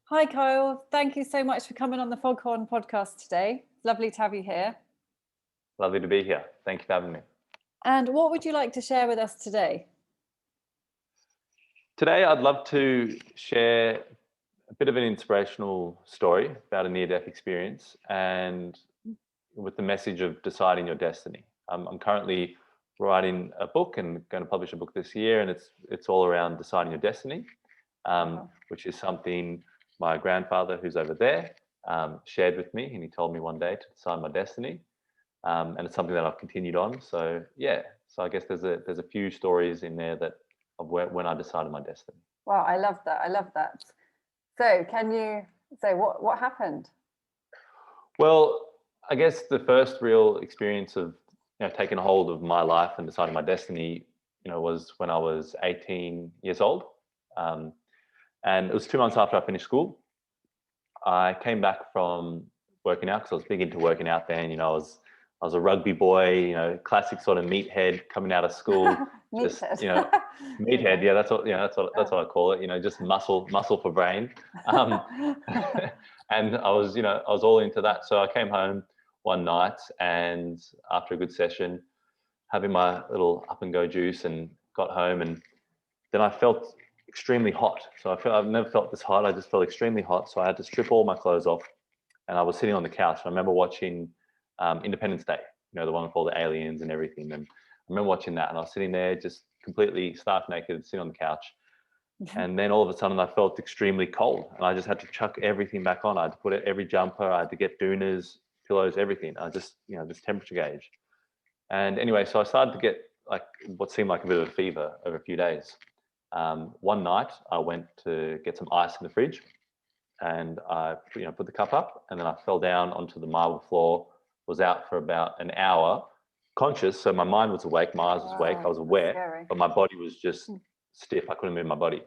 Hi, Kyle. Thank you so much for coming on the Foghorn podcast today. Lovely to have you here. Lovely to be here. Thank you for having me. And what would you like to share with us today? Today, I'd love to share a bit of an inspirational story about a near-death experience and with the message of deciding your destiny. I'm currently writing a book and going to publish a book this year, and it's all around deciding your destiny, Wow. which is something my grandfather, who's over there, shared with me, and he told me one day to decide my destiny. And it's something that I've continued on. So yeah, so I guess there's a few stories in there that of when I decided my destiny. Wow, I love that. I love that. So can you say what happened? Well, I guess the first real experience of taking hold of my life and deciding my destiny, was when I was 18 years old, um, and it was 2 months after I finished school. I came back from working out because I was big into working out then. I was a rugby boy, classic sort of meathead coming out of school. Just Meathead. meathead. Okay. Yeah, that's what I call it. Just muscle for brain. Um, and I was all into that. So I came home one night, and after a good session, having my little up and go juice, and got home, and then I felt extremely hot. So I've never felt this hot. I just felt extremely hot. So I had to strip all my clothes off, and I was sitting on the couch. I remember watching Independence Day, the one with all the aliens and everything. And I remember watching that, and I was sitting there just completely stark naked, sitting on the couch. And then all of a sudden, I felt extremely cold, and I just had to chuck everything back on. I had to put every jumper, I had to get doonas, pillows, everything. I just, this temperature gauge. And anyway, so I started to get like what seemed like a bit of a fever over a few days. One night, I went to get some ice in the fridge, and I put the cup up, and then I fell down onto the marble floor, was out for about an hour, conscious. So my mind was awake, my eyes was awake, I Wow, was that's aware, scary. but my body was just stiff. I couldn't move my body.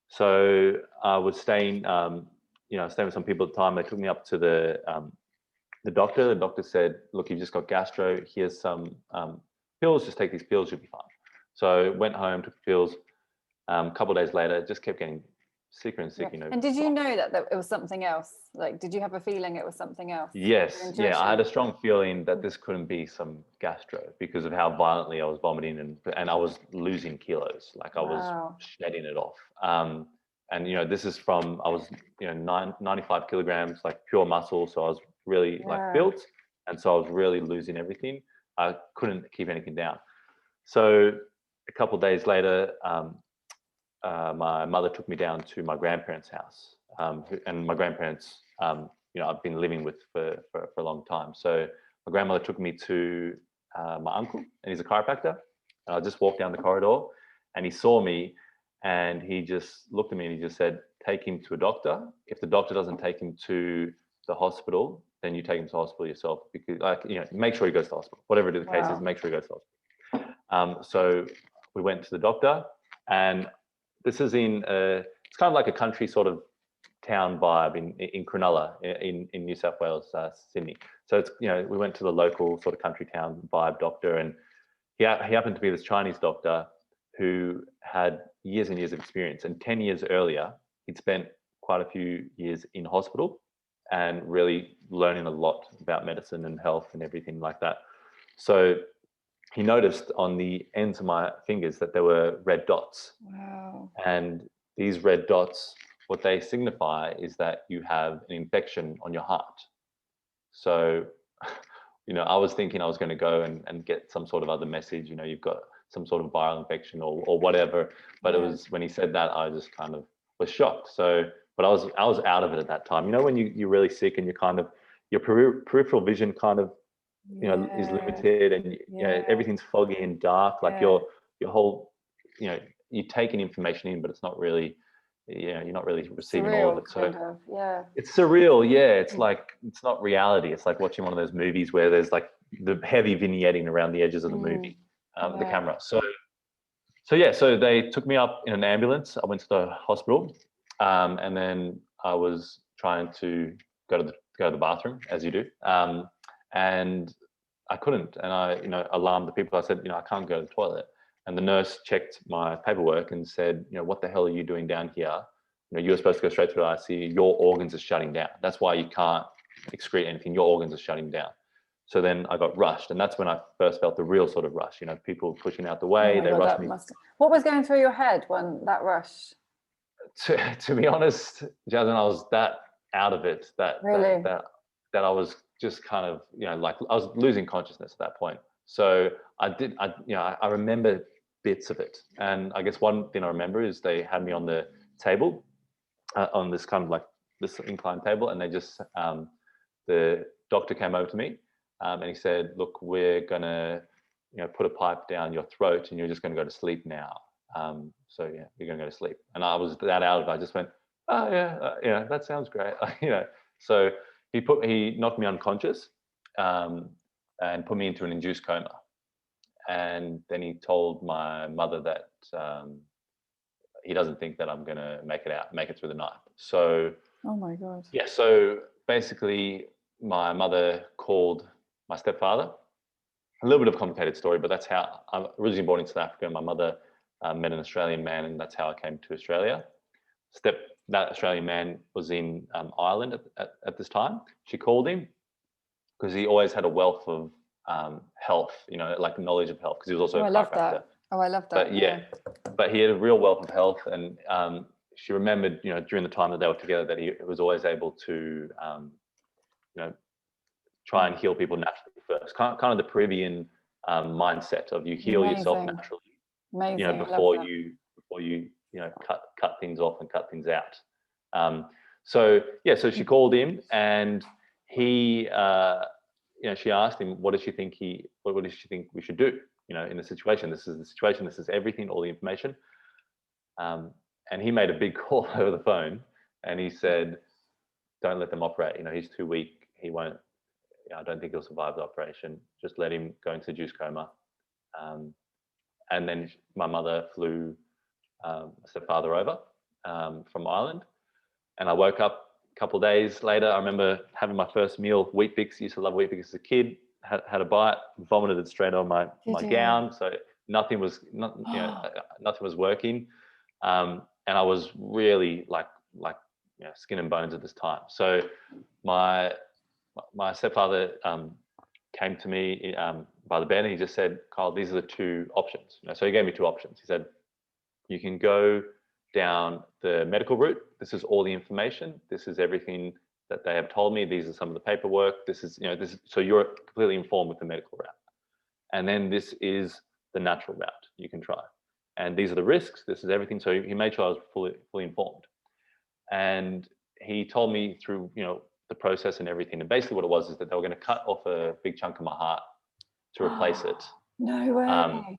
So I was staying with some people at the time. They took me up to the doctor. The doctor said, look, you've just got gastro, here's some pills, just take these pills, you'll be fine. So went home, took the pills. A couple of days later, just kept getting sicker and Yeah. sick. And did you know that it was something else? Like, did you have a feeling it was something else? Your Yes, yeah, I had intuition? a strong feeling that this couldn't be some gastro because of how violently I was vomiting, and I was losing kilos, like I was Wow. shedding it off. And this is from I was 95 kilograms, like pure muscle, so I was really like Yeah. built, and so I was really losing everything. I couldn't keep anything down. So a couple of days later, my mother took me down to my grandparents' house, and my grandparents, I've been living with for a long time. So my grandmother took me to my uncle, and he's a chiropractor. And I just walked down the corridor, and he saw me, and he just looked at me, and he just said, "Take him to a doctor. If the doctor doesn't take him to the hospital, then you take him to the hospital yourself, because make sure he goes to the hospital. Whatever the case is, Wow. make sure he goes to the hospital." So we went to the doctor, and this is it's kind of like a country sort of town vibe in Cronulla in New South Wales, Sydney. So it's, we went to the local sort of country town vibe doctor, and he happened to be this Chinese doctor who had years and years of experience. And 10 years earlier, he'd spent quite a few years in hospital and really learning a lot about medicine and health and everything like that. So he noticed on the ends of my fingers that there were red dots. Wow. And these red dots, what they signify is that you have an infection on your heart. So, I was thinking I was going to go and get some sort of other message, you've got some sort of viral infection or whatever. But it Yeah. was when he said that, I just kind of was shocked. So, but I was out of it at that time. When you're really sick and your peripheral vision kind of is Yeah. limited, and Yeah. everything's foggy and dark, like Yeah. your whole, you're taking information in, but it's not really, you're not really receiving all of Surreal, it. So kind of. Yeah. it's surreal. Yeah, it's like it's not reality. It's like watching one of those movies where there's like the heavy vignetting around the edges of the Mm. movie, the Yeah. camera. So yeah, so they took me up in an ambulance. I went to the hospital, and then I was trying to go to the bathroom, as you do, and I couldn't. And I, alarmed the people. I said, I can't go to the toilet. And the nurse checked my paperwork and said, what the hell are you doing down here? you're supposed to go straight to the ICU. Your organs are shutting down. That's why you can't excrete anything. Your organs are shutting down. So then I got rushed, and that's when I first felt the real sort of rush. People pushing out the way. Oh my They God, rushed me. What was going through your head when that rush? To be honest, Jasmine, I was that out of it Really? that I was just kind of, like I was losing consciousness at that point. So I remember bits of it. And I guess one thing I remember is they had me on the table, on this kind of like this inclined table, and they just, the doctor came over to me, and he said, look, we're gonna, put a pipe down your throat and you're just gonna go to sleep now. So yeah, you're gonna go to sleep. And I was that out of it. I just went, oh yeah, that sounds great. So he knocked me unconscious, and put me into an induced coma. And then he told my mother that he doesn't think that I'm gonna make it through the night. So oh my God. yeah, so basically my mother called my stepfather. A little bit of a complicated story, but that's how I'm originally born in South Africa. My mother met an Australian man, and that's how I came to Australia. That Australian man was in Ireland at this time. She called him because he always had a wealth of health, like knowledge of health, because he was also a I love chiropractor. that. Oh, I love that. But yeah, but he had a real wealth of health, and she remembered, during the time that they were together, that he was always able to, try and heal people naturally first. Kind of the Peruvian mindset of you heal yourself naturally, Amazing. before you cut things off and cut things out. So she called him, and he, she asked him, what does she think we should do? In the situation. This is the situation. This is everything, all the information. And he made a big call over the phone, and he said, "Don't let them operate. He's too weak. He won't. I don't think he'll survive the operation. Just let him go into induced coma." And then my mother flew my stepfather over from Ireland, and I woke up a couple of days later. I remember having my first meal, Weet-Bix. Used to love Weet-Bix as a kid. Had a bite, vomited it straight on my gown. So nothing was working, and I was really like skin and bones at this time. So my stepfather came to me by the bed, and he just said, "Kyle, these are the two options." So he gave me two options. He said, "You can go down the medical route. This is all the information. This is everything that they have told me. These are some of the paperwork. This is, so you're completely informed with the medical route. And then this is the natural route you can try. And these are the risks. This is everything." So he made sure I was fully informed. And he told me through, the process and everything. And basically what it was is that they were going to cut off a big chunk of my heart to replace it. No way.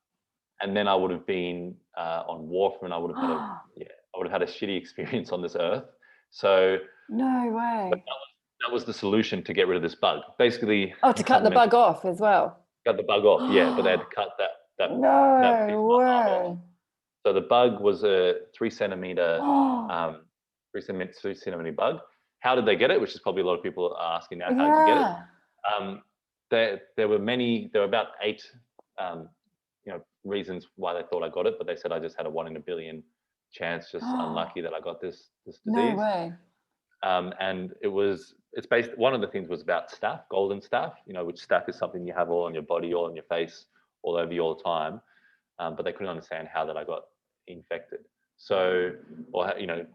And then I would have been on warfarin. I would have had a shitty experience on this earth. So no way. That was the solution to get rid of this bug. Basically. Oh, to cut the bug off as well. Cut the bug off, yeah. But they had to cut that. No piece of way. my arm off. So the bug was a 3 centimeter, 3 centimeter bug. How did they get it? Which is probably a lot of people are asking now. How did you get it? There were about 8, reasons why they thought I got it, but they said I just had a 1 in a billion chance, just unlucky that I got this disease. No way. And it's based, one of the things was about staph, golden staph, which staph is something you have all on your body, all on your face, all over you all the time. But they couldn't understand how that I got infected. So,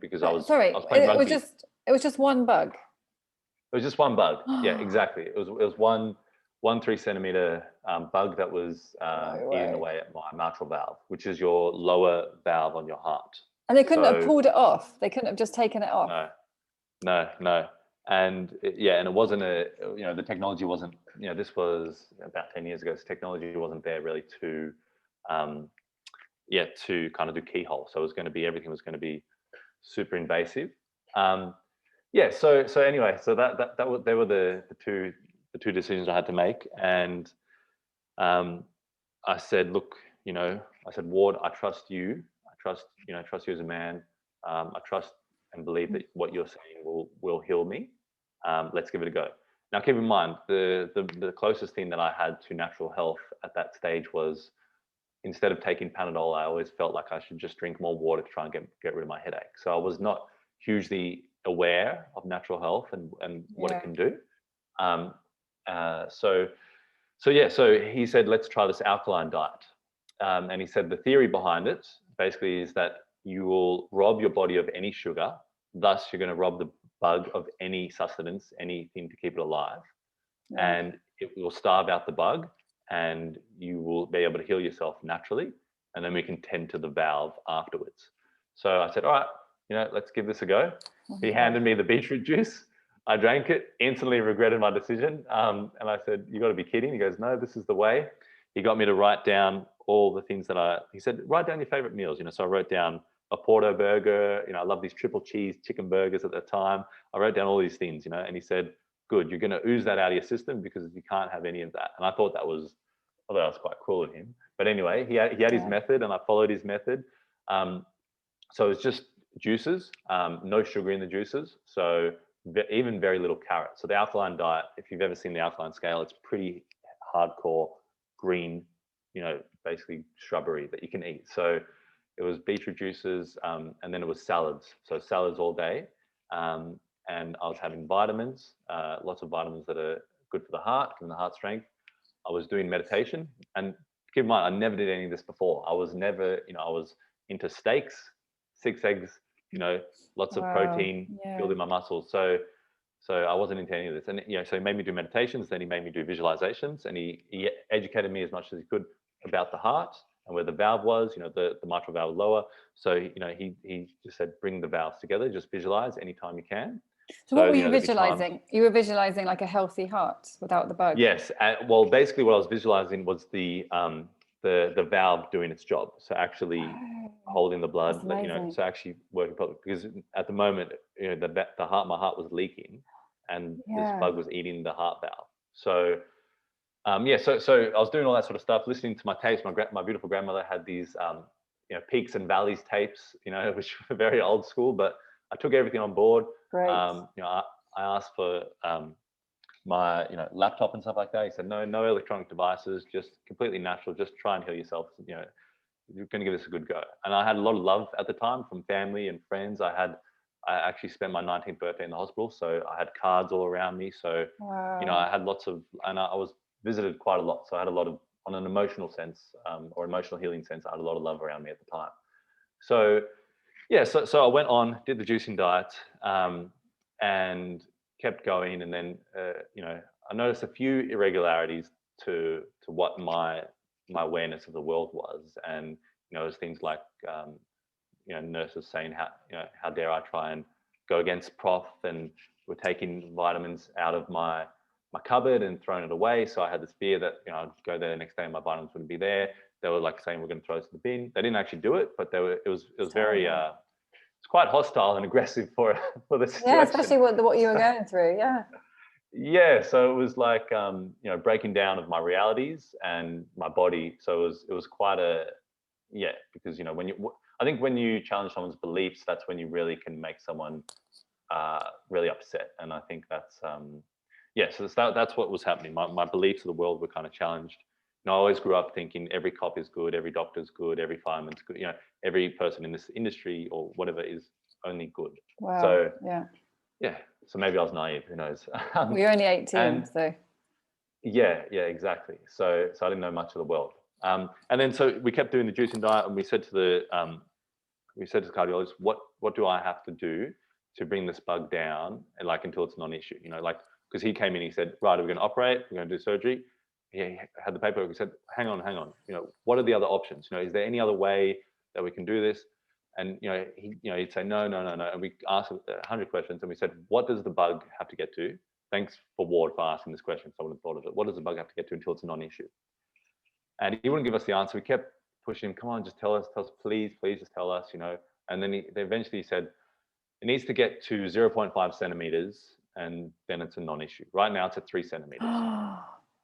because I was playing rugby. It was just one bug. It was just one bug. Yeah, exactly. It was one 3 centimeter bug that was eating away at my mitral valve, which is your lower valve on your heart. And they couldn't have pulled it off. They couldn't have just taken it off. No. And it wasn't the technology wasn't, this was about 10 years ago. So technology wasn't there really to kind of do keyhole. So everything was going to be super invasive. So anyway, so they were the two decisions I had to make. And I said, look, Ward, I trust you. I trust you as a man. I trust and believe that what you're saying will heal me. Let's give it a go. Now, keep in mind, the closest thing that I had to natural health at that stage was, instead of taking Panadol, I always felt like I should just drink more water to try and get rid of my headache. So I was not hugely aware of natural health and what it can do. So he said, let's try this alkaline diet. And he said the theory behind it basically is that you will rob your body of any sugar, thus you're going to rob the bug of any sustenance, anything to keep it alive. And it will starve out the bug, and you will be able to heal yourself naturally, and then we can tend to the valve afterwards. So I said, all right, let's give this a go. He handed me the beetroot juice. I drank it, instantly regretted my decision. And I said, you got to be kidding. He goes, no, this is the way. He got me to write down all the things he said, write down your favorite meals. So I wrote down a Porto burger. I love these triple cheese chicken burgers at the time. I wrote down all these things, and he said, good, you're going to ooze that out of your system because you can't have any of that. And I thought that was quite cruel of him. But anyway, he had his method, and I followed his method. So it's just juices, no sugar in the juices. So even very little carrot. So the alkaline diet, if you've ever seen the alkaline scale, it's pretty hardcore green, basically shrubbery that you can eat. So it was beetroot juices, and then it was salads. So salads all day. And I was having vitamins, lots of vitamins that are good for the heart, giving the heart strength. I was doing meditation, and keep in mind, I never did any of this before. I was never, I was into steaks, 6 eggs, lots of protein, building my muscles. So I wasn't into any of this. And, so he made me do meditations, then he made me do visualizations, and he educated me as much as he could about the heart and where the valve was, the mitral valve lower. So, he just said, bring the valves together, just visualize anytime you can. So what were you visualizing? You were visualizing like a healthy heart without the bug? Yes. Well, basically what I was visualizing was the valve doing its job. So actually holding the blood, so actually working properly. Because at the moment, my heart was leaking, and this bug was eating the heart valve. So so I was doing all that sort of stuff, listening to my tapes. My beautiful grandmother had these peaks and valleys tapes, which were very old school, but I took everything on board. Great. I asked for my laptop and stuff like that. He said, no electronic devices, just completely natural, just try and heal yourself. You're going to give this a good go. And I had a lot of love at the time from family and friends. I actually spent my 19th birthday in the hospital, so I had cards all around me. So I had lots of, and I was visited quite a lot. So I had a lot of, on an emotional sense, or emotional healing sense, I had a lot of love around me at the time. So so I went on, did the juicing diet, and kept going. And then, I noticed a few irregularities to what my awareness of the world was. And, there's things like, nurses saying, how dare I try and go against Prof, and we're taking vitamins out of my cupboard and throwing it away. So I had this fear that, I'd go there the next day and my vitamins wouldn't be there. They were like saying, we're going to throw this in the bin. They didn't actually do it, but it was very, it's quite hostile and aggressive for the situation. Yeah, especially what you were going through. Yeah. Yeah. So it was like, breaking down of my realities and my body. So it was quite because, I think when you challenge someone's beliefs, that's when you really can make someone really upset. And I think that's, so that's what was happening. My beliefs of the world were kind of challenged. I always grew up thinking every cop is good, every doctor's good, every fireman's good, every person in this industry or whatever is only good. Wow. So so maybe I was naive, who knows. We're only 18, so. Yeah, exactly. So I didn't know much of the world. And then so we kept doing the juicing diet, and we said to the cardiologist, what do I have to do to bring this bug down, and until it's non-issue, because he came in, he said, right, we're going to operate, we're going to do surgery. He had the paperwork. He said, hang on, what are the other options? Is there any other way that we can do this? And he'd say no. And we asked 100 questions, and we said, what does the bug have to get to? Thanks for Ward for asking this question, because I wouldn't have thought of it. What does the bug have to get to until it's a non-issue? And he wouldn't give us the answer. We kept pushing him, come on, just tell us, please just tell us, And then they eventually said, it needs to get to 0.5 centimeters, and then it's a non-issue. Right now it's at 3 centimeters.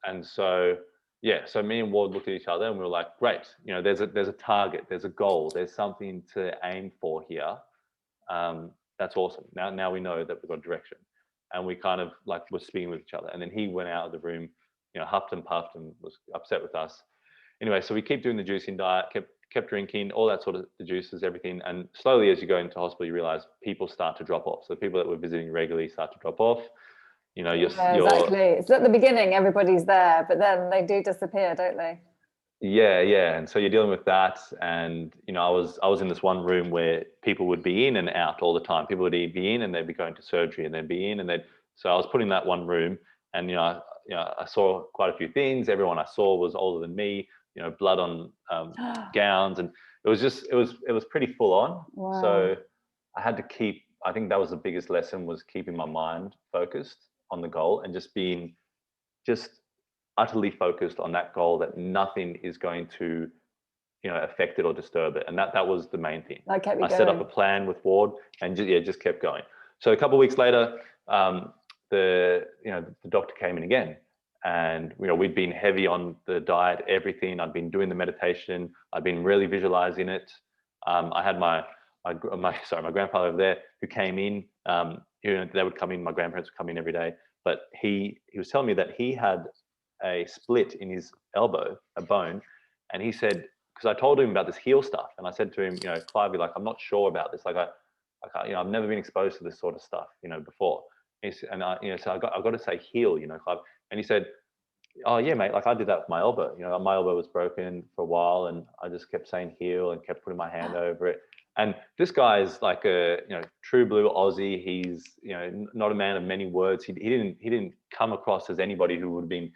And so, so me and Ward looked at each other, and we were like, great, there's a target, there's a goal, there's something to aim for here. That's awesome. Now we know that we've got direction. And we kind of were speaking with each other. And then he went out of the room, huffed and puffed and was upset with us. Anyway, so we keep doing the juicing diet, kept drinking, all that sort of, the juices, everything. And slowly as you go into hospital, you realize people start to drop off. So people that were visiting regularly start to drop off. You know, exactly. It's at the beginning, everybody's there, but then they do disappear, don't they? Yeah. And so you're dealing with that. And, you know, I was in this one room where people would be in and out all the time. People would be in and they'd be going to surgery, and they'd be in and so I was put in that one room, and, I saw quite a few things. Everyone I saw was older than me, blood on gowns. And it was pretty full on. Wow. So I had to I think that was the biggest lesson, was keeping my mind focused on the goal and just being utterly focused on that goal, that nothing is going to, affect it or disturb it. And that was the main thing. That kept you going. Set up a plan with Ward and just kept going. So a couple of weeks later, the doctor came in again, and we'd been heavy on the diet, everything. I'd been doing the meditation. I'd been really visualizing it. I had my grandfather over there who came in. They would come in. My grandparents would come in every day. But he was telling me that he had a split in his elbow, a bone, and he said, because I told him about this heel stuff, and I said to him, Clive, like, I'm not sure about this. Like I've never been exposed to this sort of stuff, before. So I've got to say heel, Clive. And he said, oh yeah, mate, like I did that with my elbow. My elbow was broken for a while, and I just kept saying heel and kept putting my hand over it. And this guy is like a true blue Aussie. He's not a man of many words. He didn't come across as anybody who would have been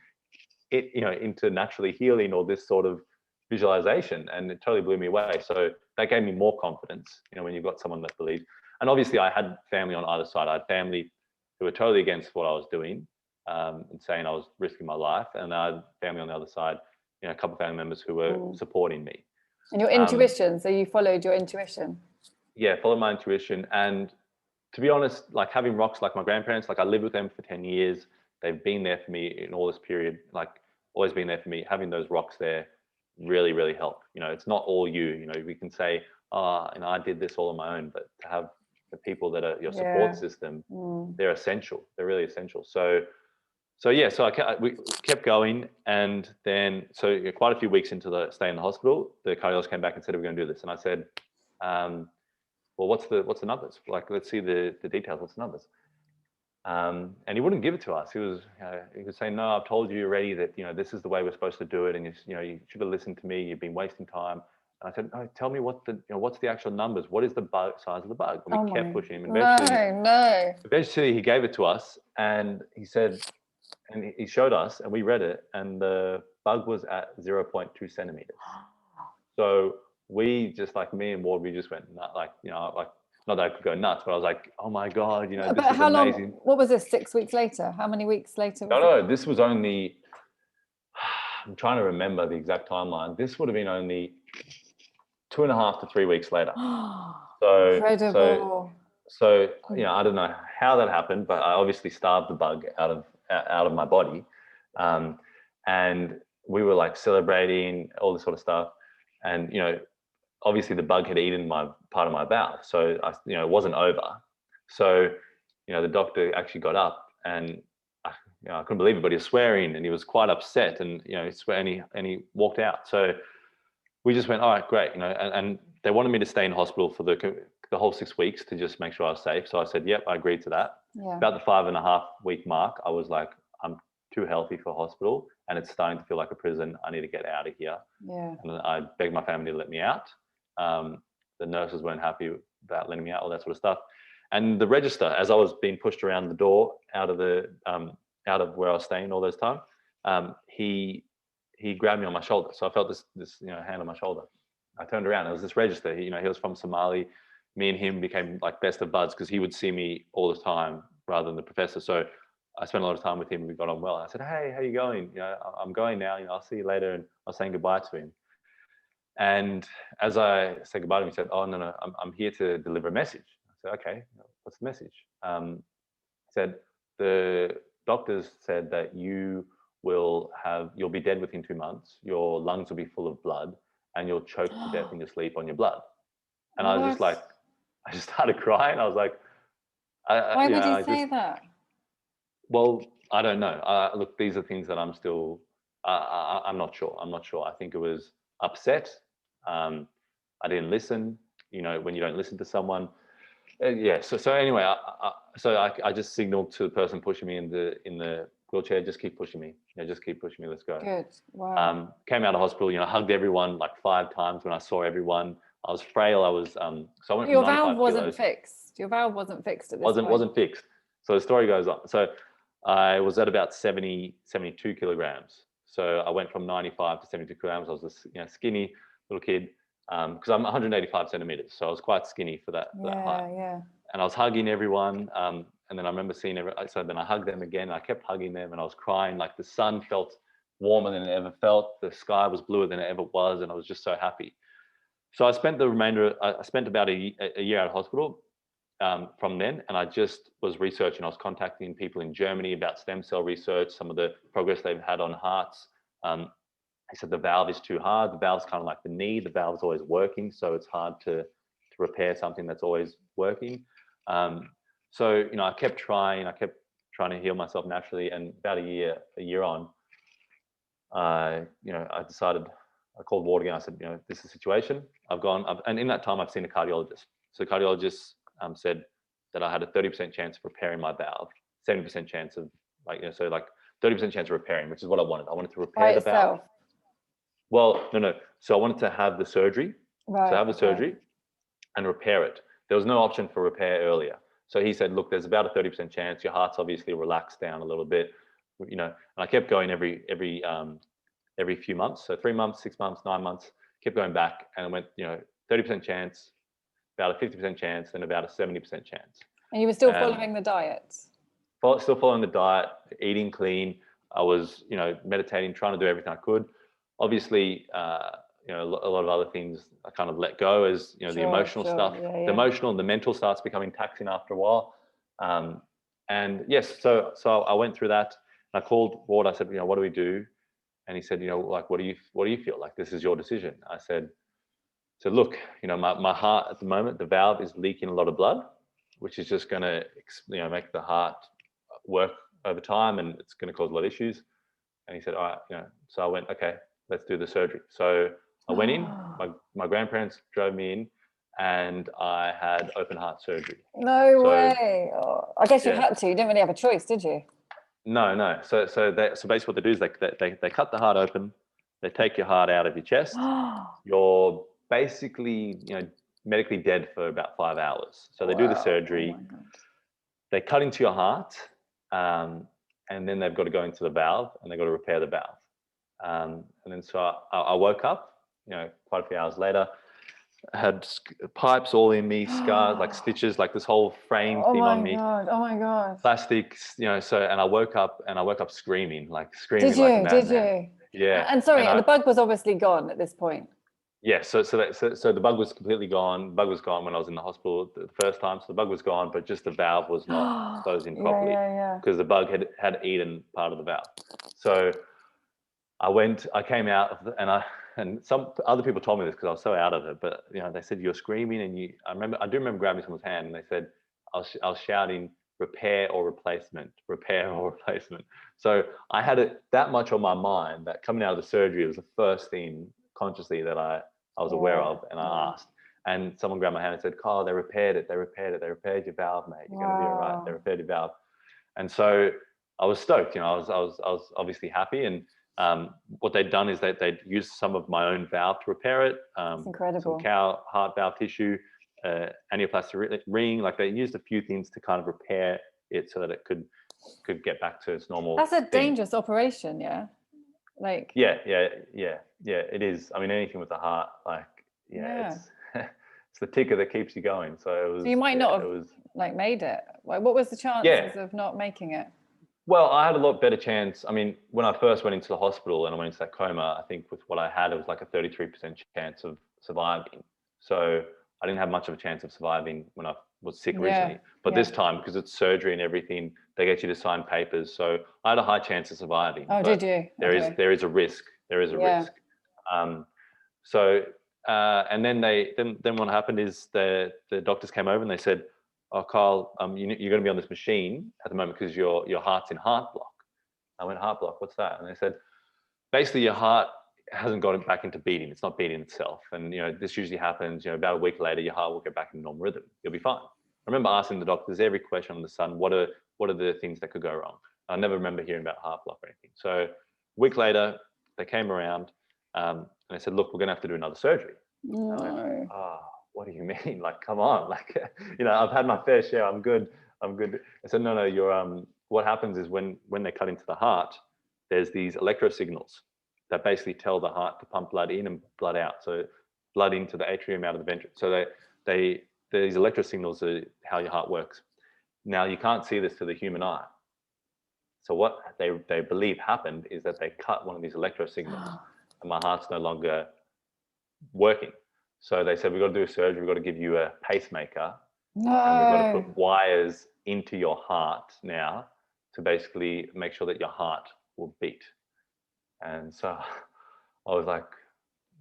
into naturally healing or this sort of visualization, and it totally blew me away. So that gave me more confidence, when you've got someone that believes. And obviously I had family on either side. I had family who were totally against what I was doing, and saying I was risking my life, and I had family on the other side, a couple of family members who were supporting me. And your intuition, so you followed your intuition. Yeah, followed my intuition. And to be honest, like having rocks like my grandparents, like I lived with them for 10 years. They've been there for me in all this period, like always been there for me. Having those rocks there really, really help. It's not all you, we can say, I did this all on my own, but to have the people that are your support system, they're essential. They're really essential. So we kept going. And then, quite a few weeks into the stay in the hospital, the cardiologist came back and said, we're going to do this. And I said, well, what's the numbers? Like, let's see the details. What's the numbers? And he wouldn't give it to us. He was saying, no, I've told you already that, this is the way we're supposed to do it. And you should have listened to me. You've been wasting time. And I said, no, tell me what's the actual numbers? What is the size of the bug? And we kept pushing him. Eventually he gave it to us, and he said, and he showed us, and we read it, and the bug was at 0.2 centimeters. So we just, like me and Ward, we just went not that I could go nuts, but I was like, oh my God, this but is how amazing. Long, what was this, 6 weeks later? How many weeks later? No, this was only, I'm trying to remember the exact timeline. This would have been only 2.5 to 3 weeks later. Incredible. So I don't know how that happened, but I obviously starved the bug out of my body. And we were like celebrating all this sort of stuff. And, obviously the bug had eaten my part of my bowel. So it wasn't over. So, the doctor actually got up, and I couldn't believe it, but he was swearing, and he was quite upset, and, and he walked out. So we just went, all right, great. And they wanted me to stay in hospital for the whole 6 weeks to just make sure I was safe. So I said, yep, I agreed to that. Yeah. About the 5.5 week mark, I was like, I'm too healthy for hospital, and it's starting to feel like a prison. I need to get out of here. Yeah. And I begged my family to let me out. The nurses weren't happy about letting me out, all that sort of stuff. And the register, as I was being pushed around the door out of where I was staying all those time, he grabbed me on my shoulder. So I felt this hand on my shoulder. I turned around. It was this register. He was from Somali. Me and him became like best of buds, because he would see me all the time rather than the professor. So I spent a lot of time with him. We got on well. I said, hey, how you going? I'm going now. I'll see you later. And I was saying goodbye to him. And as I said goodbye to him, he said, oh, no, I'm here to deliver a message. I said, okay, what's the message? He said, the doctors said that you'll be dead within 2 months. Your lungs will be full of blood, and you'll choke to death in your sleep on your blood. And I was just like, I just started crying. I was like, why would you say that? Well, I don't know. Look, these are things that I'm still, I'm not sure. I think it was upset. I didn't listen. You know, when you don't listen to someone. Yeah. So anyway, I just signaled to the person pushing me in the wheelchair, just keep pushing me. Just keep pushing me. Let's go. Good. Wow. Came out of hospital. Hugged everyone like 5 times when I saw everyone. I was frail. I was so I went Your from 95 valve wasn't kilos. fixed. Your valve wasn't fixed at this point. Wasn't fixed. So the story goes on. So I was at about 72 kilograms. So I went from 95 to 72 kilograms. I was a skinny little kid because I'm 185 centimeters. So I was quite skinny for that height. Yeah. And I was hugging everyone. And then I remember seeing so then I hugged them again. And I kept hugging them and I was crying. Like the sun felt warmer than it ever felt. The sky was bluer than it ever was. And I was just so happy. So I spent I spent about a year out of hospital from then. And I just was researching. I was contacting people in Germany about stem cell research, some of the progress they've had on hearts. He said the valve is too hard. The valve's kind of like the knee. The valve's always working. So it's hard to repair something that's always working. So, I kept trying to heal myself naturally. And about a year on, I decided, I called Ward again. I said, this is the situation. And in that time I've seen a cardiologist. So the cardiologist said that I had a 30% chance of repairing my valve, 70% chance of 30% chance of repairing, which is what I wanted. I wanted to repair the valve. Well, no. So I wanted to have the surgery. Right. So have the surgery and repair it. There was no option for repair earlier. So he said, look, there's about a 30% chance. Your heart's obviously relaxed down a little bit, and I kept going every few months. So 3 months, 6 months, 9 months, kept going back and I went, 30% chance, about a 50% chance, and about a 70% chance. And you were still following the diet? Still following the diet, eating clean. I was, meditating, trying to do everything I could. Obviously, a lot of other things I kind of let go as, the emotional stuff, the emotional and the mental starts becoming taxing after a while. And yes, so I went through that and I called Ward. I said, what do we do? And he said, what do you feel like? This is your decision. I said, look, my heart at the moment, the valve is leaking a lot of blood, which is just going to, make the heart work over time and it's going to cause a lot of issues. And he said, all right, so I went, okay, let's do the surgery. So I went in, my grandparents drove me in and I had open heart surgery. No way. Oh, I guess you had to. You didn't really have a choice, did you? No. So basically what they do is they cut the heart open, they take your heart out of your chest. You're basically, medically dead for about 5 hours. So they do the surgery, they cut into your heart, and then they've got to go into the valve and they've got to repair the valve. And then so I woke up, quite a few hours later, had pipes all in me, scars, like stitches, like this whole frame thing on me. Oh my God. Plastics, so, and I woke up screaming like a madman. Did you? Yeah. And sorry, and the bug was obviously gone at this point. Yeah, so the bug was completely gone. The bug was gone when I was in the hospital the first time. So the bug was gone, but just the valve was not closing properly because the bug had eaten part of the valve. So I came out and some other people told me this because I was so out of it, but they said you're screaming and I do remember grabbing someone's hand and they said I was shouting repair or replacement. So I had it that much on my mind that coming out of the surgery was the first thing consciously that I was aware of, and I asked. And someone grabbed my hand and said, Kyle, they repaired it. They repaired your valve, mate. You're going to be all right. They repaired your valve. And so I was stoked. I was obviously happy. And what they'd done is they'd used some of my own valve to repair it. That's incredible. Some cow heart valve tissue, angioplasty ring. Like they used a few things to kind of repair it so that it could get back to its normal. That's a dangerous operation, yeah. Like. Yeah, it is. I mean, anything with the heart, it's it's the ticker that keeps you going. So it was. So you might not have made it. What was the chances of not making it? Well, I had a lot better chance. I mean, when I first went into the hospital and I went into that coma, I think with what I had, it was like a 33% chance of surviving. So I didn't have much of a chance of surviving when I was sick originally. But this time, because it's surgery and everything, they get you to sign papers. So I had a high chance of surviving. Oh, did you? There is a risk. There is a risk. And then what happened is the doctors came over and they said, oh, Kyle, you're going to be on this machine at the moment because your heart's in heart block. I went, heart block, what's that? And they said, basically your heart hasn't gotten back into beating. It's not beating itself. And, this usually happens, about a week later, your heart will get back in normal rhythm. You'll be fine. I remember asking the doctors every question on the sun, what are the things that could go wrong? I never remember hearing about heart block or anything. So a week later, they came around and they said, look, we're going to have to do another surgery. No. I went, what do you mean? Like, come on. Like, I've had my fair share. I'm good. I said, no, you're, what happens is when they cut into the heart, there's these electro signals that basically tell the heart to pump blood in and blood out. So blood into the atrium, out of the ventricle. So these electro signals are how your heart works. Now, you can't see this to the human eye. So what they believe happened is that they cut one of these electro signals and my heart's no longer working. So they said, we've got to do a surgery. We've got to give you a pacemaker. No. And we've got to put wires into your heart now to basically make sure that your heart will beat. And so I was like,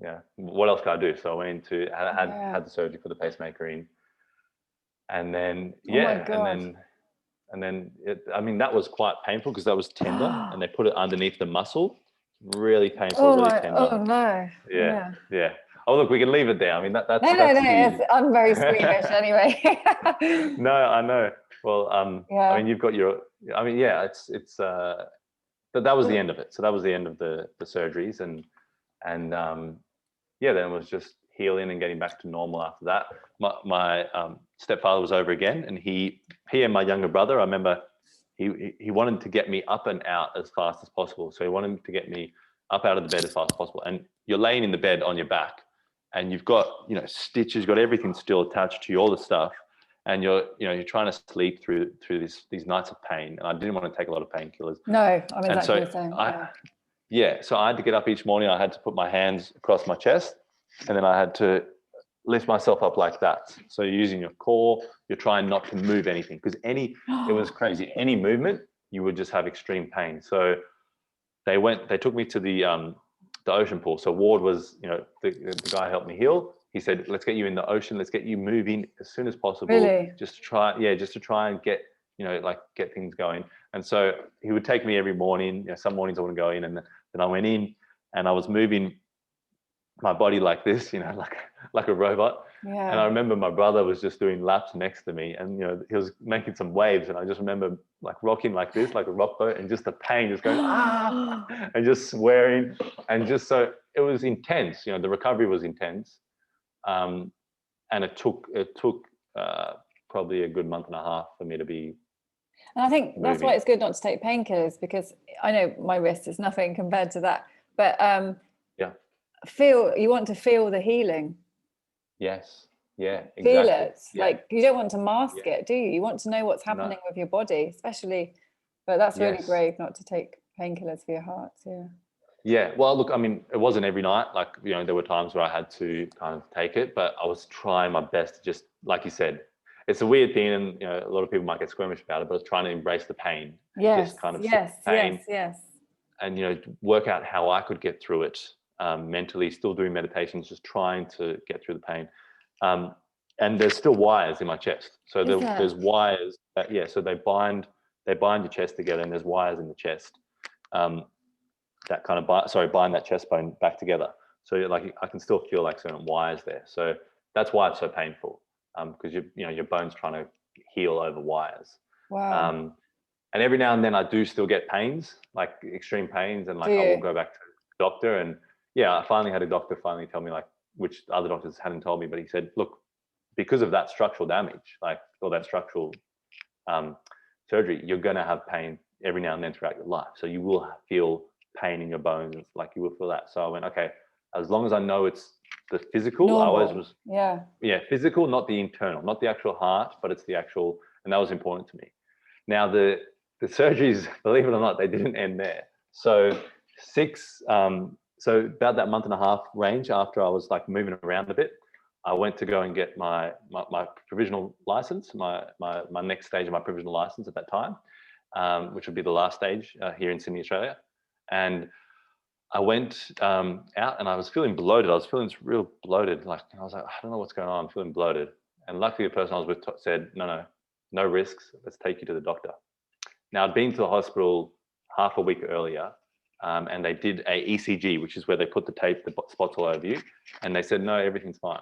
yeah, what else can I do? So I went into, had the surgery for the pacemaker in. And then, and then that was quite painful because that was tender and they put it underneath the muscle. Really painful, really tender. Oh no. Yeah. Oh, look, we can leave it there. I mean, that's I'm very squeamish anyway. No, I know. Well, I mean, you've got your, it's but that was the end of it. So that was the end of the surgeries and then it was just healing and getting back to normal after that. My stepfather was over again, and he and my younger brother, I remember he wanted to get me up and out as fast as possible. So he wanted to get me up out of the bed as fast as possible. And you're laying in the bed on your back and you've got, stitches, you've got everything still attached to you, all the stuff. And you're trying to sleep through these nights of pain. And I didn't want to take a lot of painkillers. No, I'm exactly the same. So I had to get up each morning. I had to put my hands across my chest, and then I had to lift myself up like that. So you're using your core. You're trying not to move anything because it was crazy. Any movement, you would just have extreme pain. So they took me to the ocean pool. So Ward was, the guy who helped me heal. He said, let's get you in the ocean. Let's get you moving as soon as possible. Really? Just to try and get, get things going. And so he would take me every morning. Some mornings I wouldn't go in, and then I went in and I was moving my body like this, like a robot. Yeah. And I remember my brother was just doing laps next to me, and he was making some waves, and I just remember like rocking like this, like a rock boat, and just the pain just going and just swearing, and just so it was intense. The recovery was intense. And it took probably a good month and a half for me to be. And I think that's why it's good not to take painkillers, because I know my wrist is nothing compared to that. But you want to feel the healing. Yes. Yeah. Exactly. Feel it. Yeah. Like you don't want to mask it, do you? You want to know what's happening with your body, especially. But that's really brave not to take painkillers for your heart. Yeah. Yeah, well, look, I mean, it wasn't every night. Like, there were times where I had to kind of take it, but I was trying my best to just, like you said, it's a weird thing, and a lot of people might get squeamish about it, but I was trying to embrace the pain. Yes, just kind of pain, and work out how I could get through it mentally. Still doing meditations, just trying to get through the pain. And there's still wires in my chest, so there's wires. So they bind your chest together, and there's wires in the chest. That kind of bind that chest bone back together. So I can still feel like certain wires there. So that's why it's so painful, because your bone's trying to heal over wires. Wow. And every now and then I do still get pains, like extreme pains, and I will go back to the doctor. And I finally had a doctor finally tell me, like, which other doctors hadn't told me, but he said, look, because of that structural damage, like all that structural surgery, you're going to have pain every now and then throughout your life. So you will feel pain in your bones, like you will feel that. So I went, okay, as long as I know it's the physical, normal. I always was physical, not the internal, not the actual heart, but it's the actual, and that was important to me. Now the surgeries, believe it or not, they didn't end there. So about that month and a half range, after I was like moving around a bit, I went to go and get my provisional license, my next stage of my provisional license at that time, which would be the last stage here in Sydney, Australia. And I went out, and I was feeling bloated. I was feeling real bloated. Like, I was like, I don't know what's going on. I'm feeling bloated. And luckily, the person I was with said, no risks. Let's take you to the doctor. Now, I'd been to the hospital half a week earlier, and they did a ECG, which is where they put the tape, the spots all over you, and they said, no, everything's fine.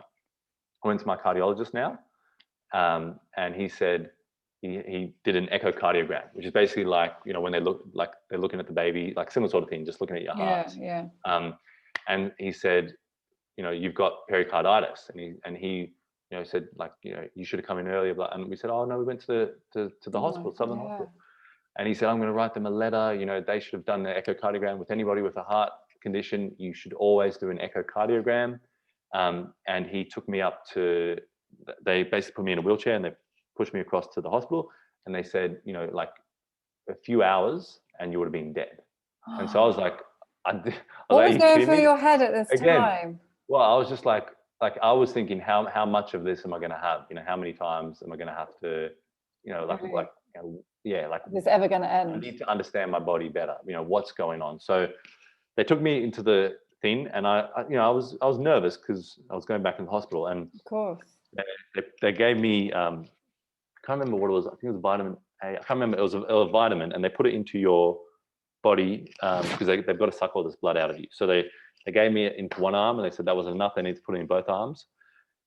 I went to my cardiologist now, and he said he did an echocardiogram, which is basically like, you know, when they look, like they're looking at the baby, like similar sort of thing, just looking at your heart. Yeah. And he said, you know, you've got pericarditis, and he you know, said, like, you know, you should have come in earlier. And we said, oh no, we went to the hospital, Southern Hospital. And he said, I'm going to write them a letter. You know, they should have done the echocardiogram. With anybody with a heart condition, you should always do an echocardiogram. And he took me up to, they basically put me in a wheelchair and they pushed me across to the hospital. And they said, you know, like a few hours and you would have been dead. And so I was like, what was going through your head at this time? Well, I was just like I was thinking, how much of this am I going to have? You know, how many times am I going to have to, you know, like you know, yeah, like, is this ever going to end? I need to understand my body better. You know, what's going on. So they took me into the thing, and I you know, I was nervous because I was going back in the hospital, and of course they gave me I can't remember what it was. I think it was vitamin A. I can't remember. It was a vitamin, and they put it into your body because they've got to suck all this blood out of you. So they gave me it into one arm, and they said that wasn't enough. They need to put it in both arms.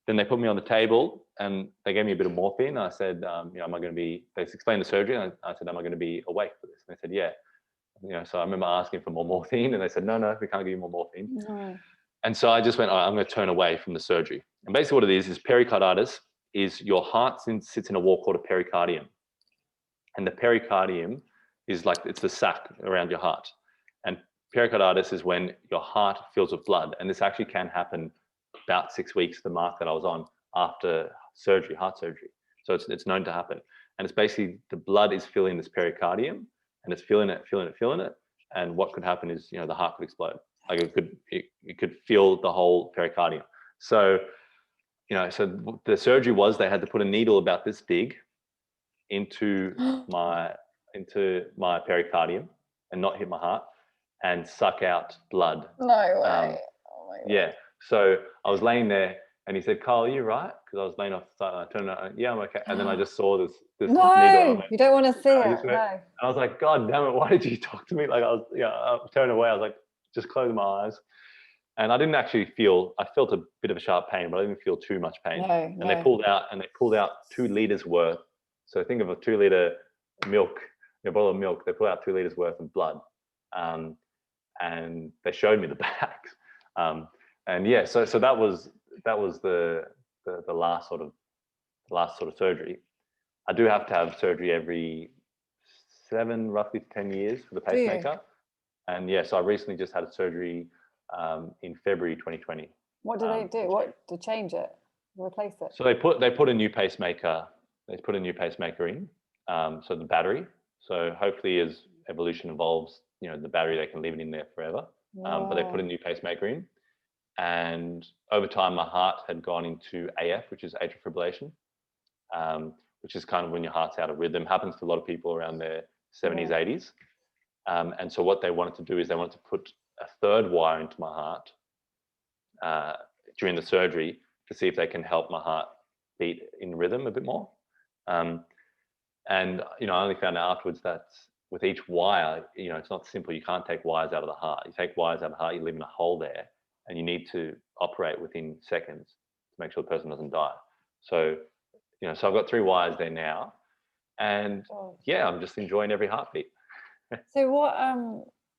Then they put me on the table and they gave me a bit of morphine. And I said, you know, am I going to be, they explained the surgery. And I said, am I going to be awake for this? And they said, yeah. You know, so I remember asking for more morphine and they said, no, we can't give you more morphine. No. And so I just went, all right, I'm going to turn away from the surgery. And basically what it is pericarditis is your heart sits in a wall called a pericardium. And the pericardium is like, it's the sac around your heart. And pericarditis is when your heart fills with blood. And this actually can happen about 6 weeks, the mark that I was on after surgery, heart surgery. So it's known to happen. And it's basically the blood is filling this pericardium and it's filling it. And what could happen is, you know, the heart could explode. Like it could fill the whole pericardium. So, you know, so the surgery was they had to put a needle about this big into my pericardium and not hit my heart and suck out blood. No way. Oh my God. Yeah. So I was laying there and he said, Kyle, are you right? Because I was laying off the side and I turned around, yeah, I'm okay. And then I just saw this needle. No, you don't want to see it. No. And I was like, God damn it, why did you talk to me? Like I was, you know, I turned away. I was like, just close my eyes. And I didn't actually feel, I felt a bit of a sharp pain, but I didn't feel too much pain. No. They pulled out 2 liters worth. So think of a 2 liter milk, a bottle of milk. They pulled out 2 liters worth of blood. And they showed me the bags. And yeah, so that was the last sort of surgery. I do have to have surgery every 7, roughly 10 years for the pacemaker. And yeah, so I recently just had a surgery in February 2020. What do they do? What to change it? Replace it? So they put a new pacemaker. They put a new pacemaker in. So the battery. So hopefully, as evolution evolves, you know, the battery, they can leave it in there forever. But they put a new pacemaker in. And over time, my heart had gone into AF, which is atrial fibrillation, which is kind of when your heart's out of rhythm. Happens to a lot of people around their 70s, 80s. And so what they wanted to do is they wanted to put a third wire into my heart during the surgery to see if they can help my heart beat in rhythm a bit more. And, you know, I only found out afterwards that with each wire, you know, it's not simple. You can't take wires out of the heart. You take wires out of the heart, you leave in a hole there, and you need to operate within seconds to make sure the person doesn't die. So, you know, so I've got 3 wires there now, and yeah, I'm just enjoying every heartbeat. So what,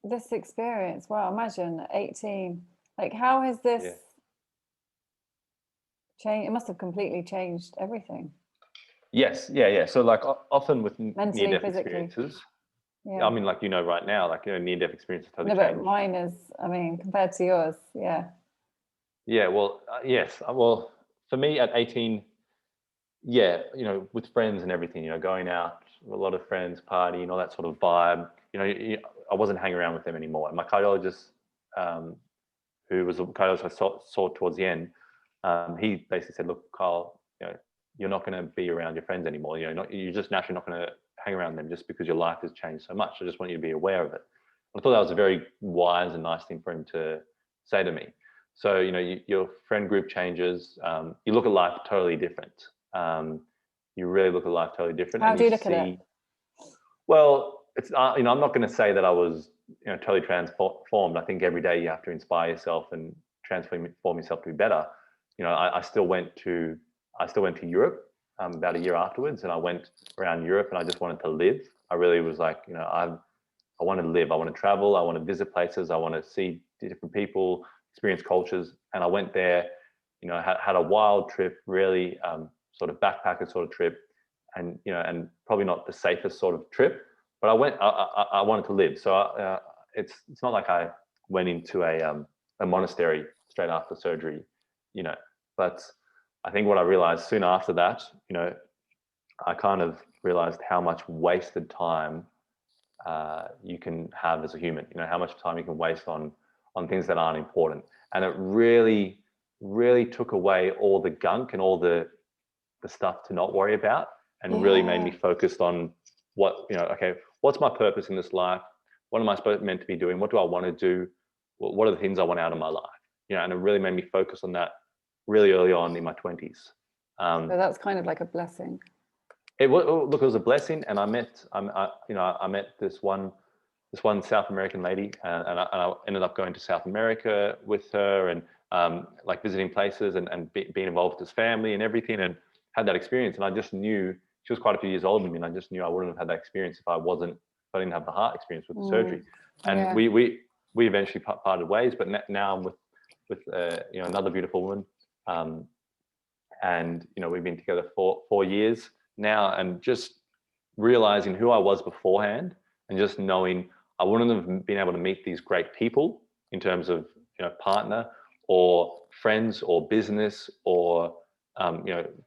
this experience, well, imagine at 18, like how has this changed? It must have completely changed everything. Yes, yeah. So like often with mentally, near-death physically. Experiences, I mean, like, you know, right now, like, you know, near-death experiences totally no, changed. but mine is, I mean, compared to yours, Yeah, well, yes. Well, for me at 18, yeah, you know, with friends and everything, you know, going out, a lot of friends, party, and all that sort of vibe, you know, I wasn't hanging around with them anymore. And my cardiologist, who was a cardiologist I saw towards the end, he basically said, look, Kyle, you know, you're not going to be around your friends anymore. You know, you're just naturally not going to hang around them just because your life has changed so much. I just want you to be aware of it. I thought that was a very wise and nice thing for him to say to me. So, you know, your friend group changes. You look at life totally different. You really look at life totally different. How do you look at it? Well, it's I'm not going to say that I was totally transformed. I think every day you have to inspire yourself and transform yourself to be better. I still went to Europe about a year afterwards, and I went around Europe, and I just wanted to live. I really was like, I want to live. I want to travel. I want to visit places. I want to see different people, experience cultures. And I went there, had a wild trip, really sort of backpacker sort of trip, and probably not the safest sort of trip, but I went. I wanted to live. So it's not like I went into a monastery straight after surgery, But I think what I realized soon after that, I kind of realized how much wasted time you can have as a human. How much time you can waste on things that aren't important, and it really, really took away all the gunk and all the stuff to not worry about, and really made me focused on what okay, what's my purpose in this life? What am I meant to be doing? What do I want to do? What are the things I want out of my life? And it really made me focus on that really early on in my 20s. So that's kind of like a blessing. It was a blessing, and I met this one South American lady, and I ended up going to South America with her, and like visiting places and being involved with his family and everything, and had that experience. And I just knew she was quite a few years older than me, and I just knew I wouldn't have had that experience if I didn't have the heart experience with the surgery. And we eventually parted ways, but now I'm with another beautiful woman, and we've been together for 4 years now, and just realizing who I was beforehand, and just knowing I wouldn't have been able to meet these great people in terms of partner or friends or business or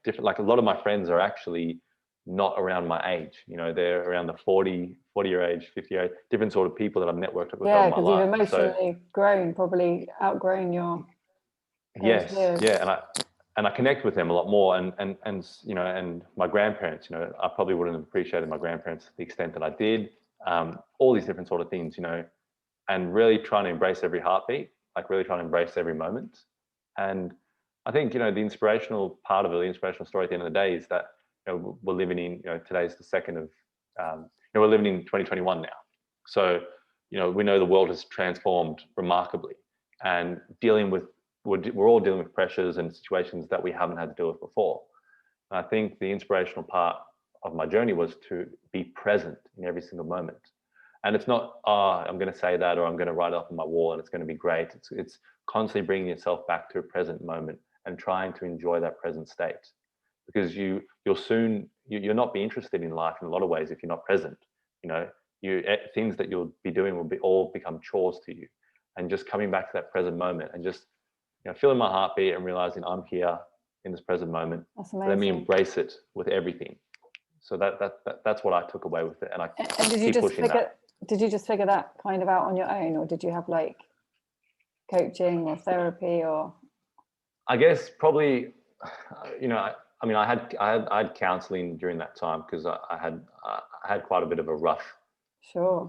different. Like, a lot of my friends are actually not around my age. They're around the 40-year age, 50-year age, different sort of people that I've networked with over my life. Yeah, because you've emotionally grown, probably outgrown your yes, years. yeah, and I connect with them a lot more, and my grandparents, I probably wouldn't have appreciated my grandparents to the extent that I did. All these different sort of things, and really trying to embrace every heartbeat, like really trying to embrace every moment. And I think, the inspirational part of it, the inspirational story at the end of the day is that, we're living in, today's the 2nd of, we're living in 2021 now. So, we know the world has transformed remarkably, and we're all dealing with pressures and situations that we haven't had to deal with before. And I think the inspirational part of my journey was to be present in every single moment. And it's not, I'm going to say that, or I'm going to write it up on my wall and it's going to be great. It's constantly bringing yourself back to a present moment and trying to enjoy that present state, because you'll not be interested in life in a lot of ways if you're not present. Things that you'll be doing will all become chores to you. And just coming back to that present moment and just feeling my heartbeat and realizing I'm here in this present moment. That's amazing. Let me embrace it with everything. So that's what I took away with it, and I keep pushing that. Did you just figure that kind of out on your own, or did you have like coaching or therapy? Or I guess probably, I had counselling during that time, because I had quite a bit of a rough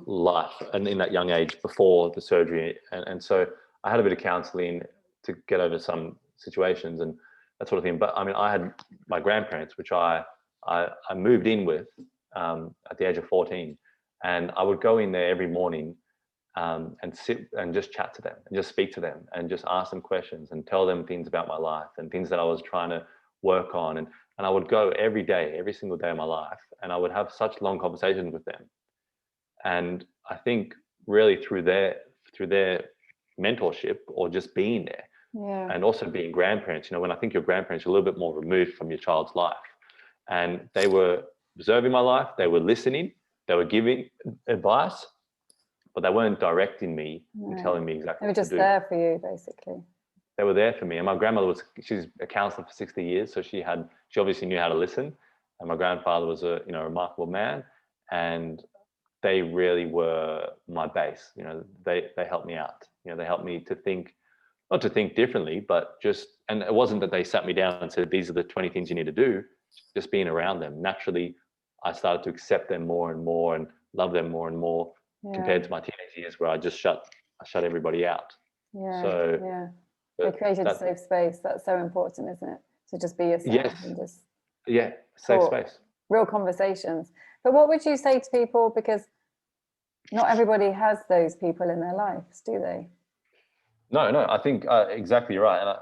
life, and in that young age before the surgery, and so I had a bit of counselling to get over some situations and that sort of thing. But I had my grandparents, which I moved in with at the age of 14, and I would go in there every morning and sit and just chat to them and just speak to them and just ask them questions and tell them things about my life and things that I was trying to work on. And I would go every day, every single day of my life, and I would have such long conversations with them. And I think really through their mentorship, or just being there, and also being grandparents, when I think your grandparents are a little bit more removed from your child's life, and they were observing my life, they were listening, they were giving advice, but they weren't directing me and telling me exactly what to do. They were just there for you, basically. They were there for me. And my grandmother she's a counselor for 60 years, so she obviously knew how to listen. And my grandfather was a remarkable man, and they really were my base. They helped me out. They helped me to think, not to think differently, but and it wasn't that they sat me down and said, these are the 20 things you need to do. Just being around them, naturally, I started to accept them more and more and love them more and more, compared to my teenage years where I just shut everybody out. They created a safe space. That's so important, isn't it? To just be yourself and just safe space, real conversations. But what would you say to people? Because not everybody has those people in their lives, do they? No, I think exactly right. And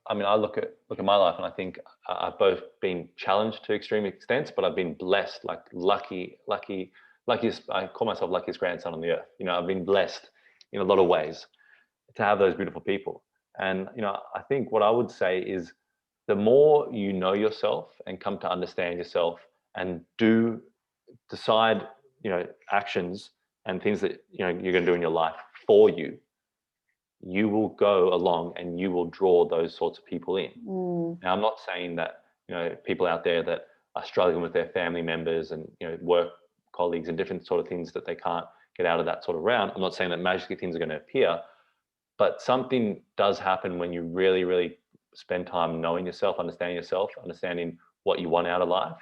I mean, I look at my life, and I think I've both been challenged to extreme extents, but I've been blessed, like luckiest. I call myself luckiest grandson on the earth. You know, I've been blessed in a lot of ways to have those beautiful people. And you know, I think what I would say is, the more you know yourself and come to understand yourself, and decide, you know, actions and things that, you know, you're going to do in your life for you, you will go along and you will draw those sorts of people in. Now, I'm not saying that, you know, people out there that are struggling with their family members and, you know, work colleagues and different sort of things that they can't get out of that sort of round. I'm not saying that magically things are going to appear, but something does happen when you really, really spend time knowing yourself, understanding what you want out of life,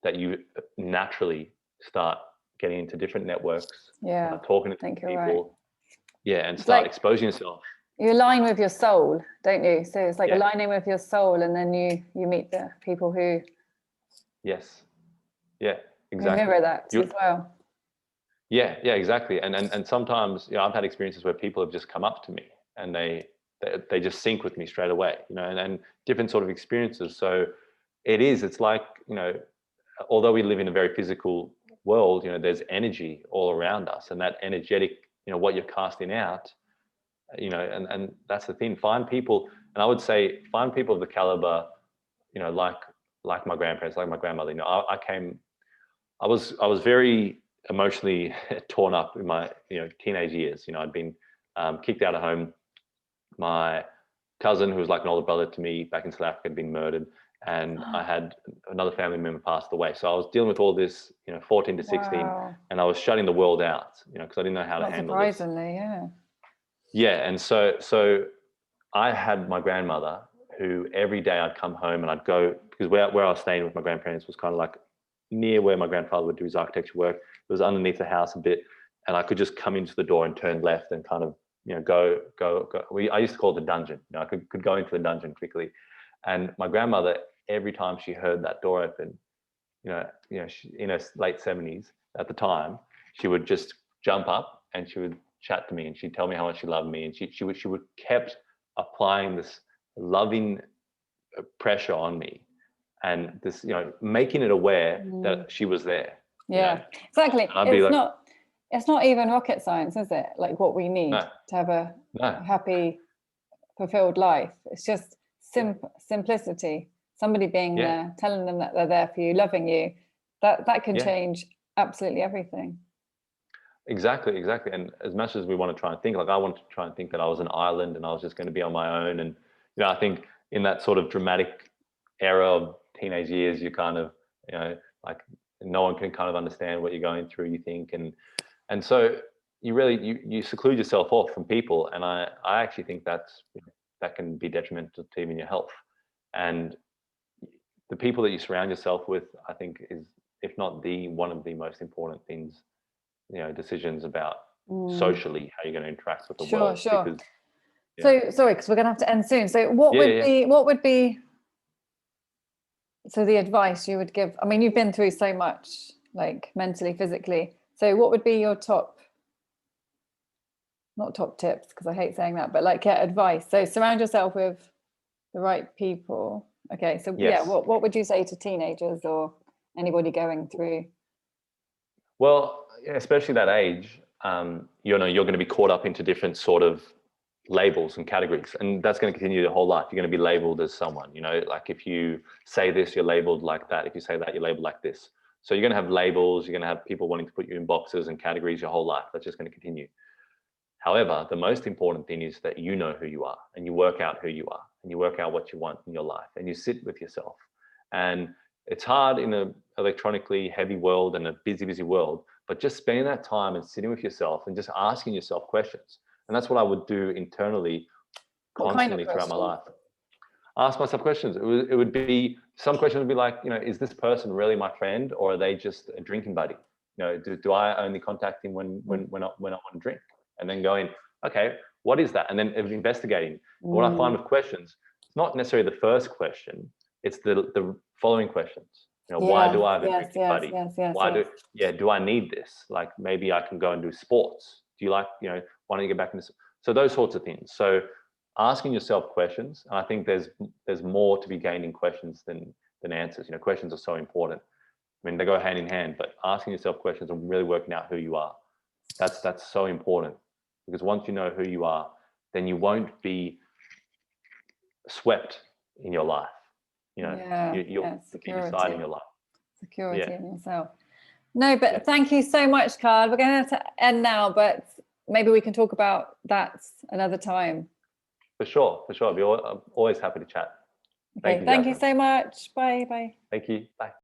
that you naturally start getting into different networks, talking to people, right. and start exposing yourself. You align with your soul, don't you? So it's like aligning with your soul, and then you meet the people who exactly mirror that as well. Yeah, exactly. And sometimes, you know, I've had experiences where people have just come up to me and they just sync with me straight away, you know, and different sort of experiences. So it's like, you know, although we live in a very physical world, you know, there's energy all around us, and that energetic, you know, what you're casting out, you know, and that's the thing. Find people, and I would say find people of the caliber, you know, like my grandparents, like my grandmother. You know, I was very emotionally torn up in my, you know, teenage years. You know, I'd been kicked out of home. My cousin, who was like an older brother to me back in South Africa, had been murdered, and I had another family member passed away. So I was dealing with all this, you know, 14 to 16, and I was shutting the world out, you know, because I didn't know how to handle this. Surprisingly, yeah. And so I had my grandmother, who every day I'd come home and I'd go, because where I was staying with my grandparents was kind of like near where my grandfather would do his architecture work. It was underneath the house a bit, and I could just come into the door and turn left and kind of, you know, go. I used to call it the dungeon. You know, I could go into the dungeon quickly. And my grandmother, every time she heard that door open, you know, she, in her late 70s at the time, she would just jump up and she would chat to me, and she'd tell me how much she loved me, and she would kept applying this loving pressure on me, and this, you know, making it aware that she was there. Exactly. It's not even rocket science, is it? Like what we need to have a happy, fulfilled life. It's just simplicity. Somebody being there, telling them that they're there for you, loving you. That can change absolutely everything. Exactly. And as much as we want to try and think, like I want to try and think that I was an island and I was just going to be on my own. And, you know, I think in that sort of dramatic era of teenage years, you kind of, you know, like no one can kind of understand what you're going through, you think. And so you really, you seclude yourself off from people. And I actually think that can be detrimental to even your health. And the people that you surround yourself with, I think, is, if not one of the most important things, you know, decisions about socially how you're going to interact with the world. Sure. Because, so sorry, because we're going to have to end soon. So what would be so the advice you would give? I mean, you've been through so much, like mentally, physically. So what would be your not top tips, because I hate saying that, but like advice? So surround yourself with the right people. Okay, so what would you say to teenagers or anybody going through? Well, especially that age, you know, you're going to be caught up into different sort of labels and categories, and that's going to continue your whole life. You're going to be labeled as someone, you know, like if you say this, you're labeled like that. If you say that, you're labeled like this. So you're going to have labels. You're going to have people wanting to put you in boxes and categories your whole life. That's just going to continue. However, the most important thing is that you know who you are, and you work out who you are, and you work out what you want in your life, and you sit with yourself. And it's hard in an electronically heavy world and a busy world, but just spending that time and sitting with yourself and just asking yourself questions. And that's what I would do internally constantly throughout my life. Ask myself questions. It would be, some questions would be like, you know, is this person really my friend, or are they just a drinking buddy? You know, do I only contact him when I want to drink? And then going, okay, what is that? And then investigating. What I find with questions, it's not necessarily the first question, it's the following questions. You know, why do I have a yes, drinking buddy? Do I need this? Like, maybe I can go and do sports. Do you like, you know, why don't you get back into, so those sorts of things. So asking yourself questions, and I think there's more to be gained in questions than answers. You know, questions are so important. I mean, they go hand in hand, but asking yourself questions and really working out who you are, that's so important, because once you know who you are, then you won't be swept in your life. You know, you'll be deciding your life. Security in yourself. No, but thank you so much, Kyle. We're going to have to end now, but maybe we can talk about that another time. For sure. I'm always happy to chat. Okay, thank you so much. Bye. Thank you. Bye.